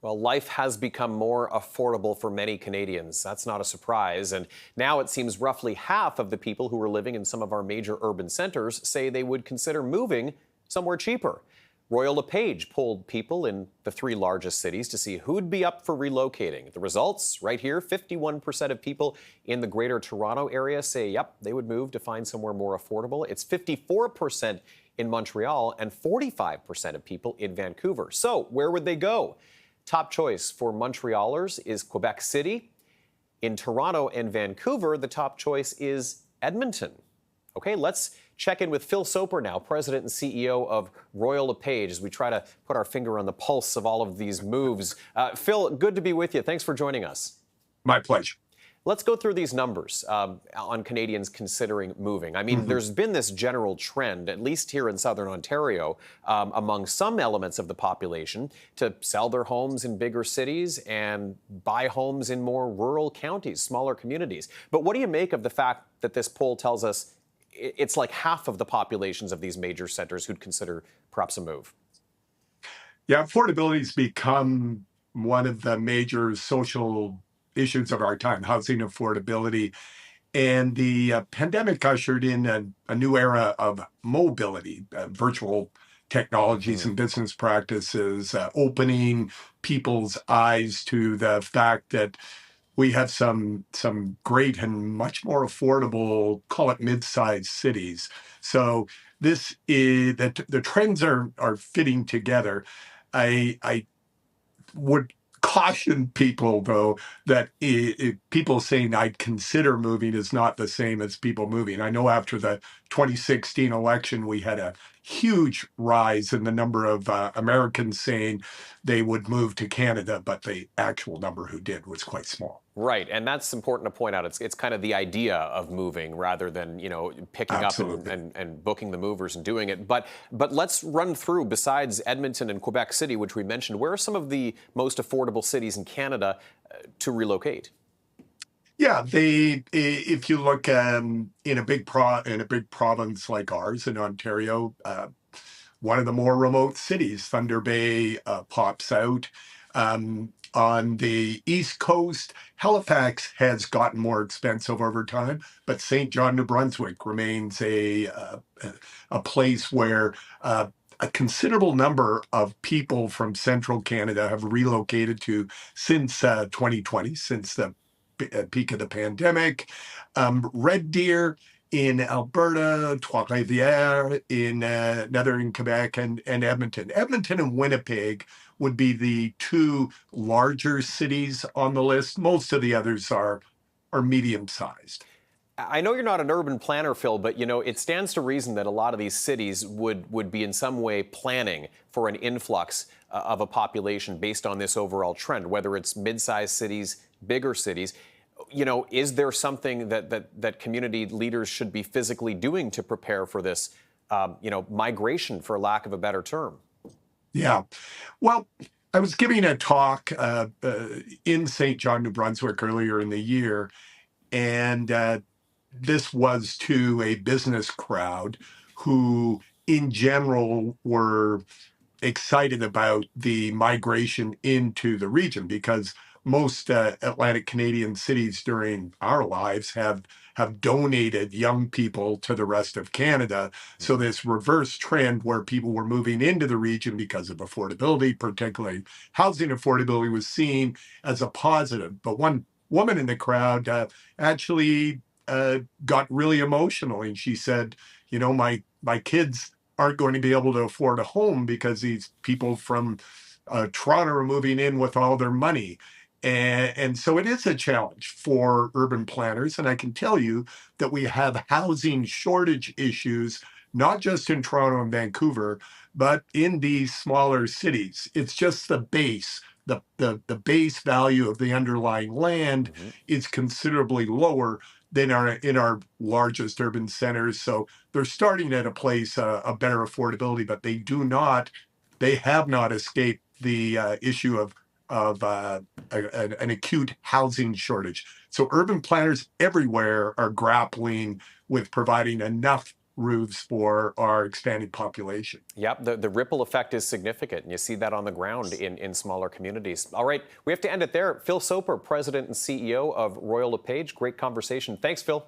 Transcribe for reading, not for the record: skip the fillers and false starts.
Well, life has become more affordable for many Canadians. That's not a surprise. And now it seems roughly half of the people who are living in some of our major urban centers say they would consider moving somewhere cheaper. Royal LePage polled people in the three largest cities to see who'd be up for relocating. The results right here: 51% of people in the Greater Toronto area say, yep, they would move to find somewhere more affordable. It's 54% in Montreal and 45% of people in Vancouver. So where would they go? Top choice for Montrealers is Quebec City. In Toronto and Vancouver, the top choice is Edmonton. Okay, let's check in with Phil Soper now, President and CEO of Royal LePage, as we try to put our finger on the pulse of all of these moves. Phil, good to be with you. Thanks for joining us. My pleasure. Let's go through these numbers on Canadians considering moving. I mean, there's been this general trend, at least here in Southern Ontario, among some elements of the population to sell their homes in bigger cities and buy homes in more rural counties, smaller communities. But what do you make of the fact that this poll tells us it's like half of the populations of these major centers who'd consider perhaps a move? Yeah, affordability has become one of the major social issues of our time, housing affordability. And the pandemic ushered in a new era of mobility, virtual technologies and business practices, opening people's eyes to the fact that we have some great and much more affordable, call it mid-sized cities. So this is that the trends are fitting together. I would caution people, though, that people saying I'd consider moving is not the same as people moving. I know after the 2016 election, we had a huge rise in the number of Americans saying they would move to Canada, but the actual number who did was quite small. Right, and that's important to point out. It's kind of the idea of moving rather than picking Absolutely. up and booking the movers and doing it. But let's run through, besides Edmonton and Quebec City, which we mentioned, where are some of the most affordable cities in Canada to relocate? Yeah, if you look in a big province like ours in Ontario, one of the more remote cities, Thunder Bay, pops out. On the East Coast, Halifax has gotten more expensive over time, but St. John, New Brunswick remains a place where a considerable number of people from central Canada have relocated to since 2020, since the peak of the pandemic. Red Deer in Alberta, Trois-Rivières in northern Quebec, and Edmonton. Edmonton and Winnipeg would be the two larger cities on the list. Most of the others are medium-sized. I know you're not an urban planner, Phil, but it stands to reason that a lot of these cities would be in some way planning for an influx of a population based on this overall trend, whether it's mid-sized cities, bigger cities. Is there something that community leaders should be physically doing to prepare for this, migration, for lack of a better term? Yeah. Well, I was giving a talk in St. John, New Brunswick earlier in the year, and this was to a business crowd who, in general, were excited about the migration into the region because most Atlantic Canadian cities during our lives have donated young people to the rest of Canada. So this reverse trend where people were moving into the region because of affordability, particularly housing affordability, was seen as a positive. But one woman in the crowd actually got really emotional, and she said, my kids aren't going to be able to afford a home because these people from Toronto are moving in with all their money. And so it is a challenge for urban planners. And I can tell you that we have housing shortage issues, not just in Toronto and Vancouver, but in these smaller cities. It's just the base. The base value of the underlying land is considerably lower than in our largest urban centers. So they're starting at a place, a better affordability, but they have not escaped the issue of an acute housing shortage. So urban planners everywhere are grappling with providing enough roofs for our expanding population. Yep, the ripple effect is significant, and you see that on the ground in smaller communities. All right, we have to end it there. Phil Soper, President and CEO of Royal LePage. Great conversation. Thanks, Phil.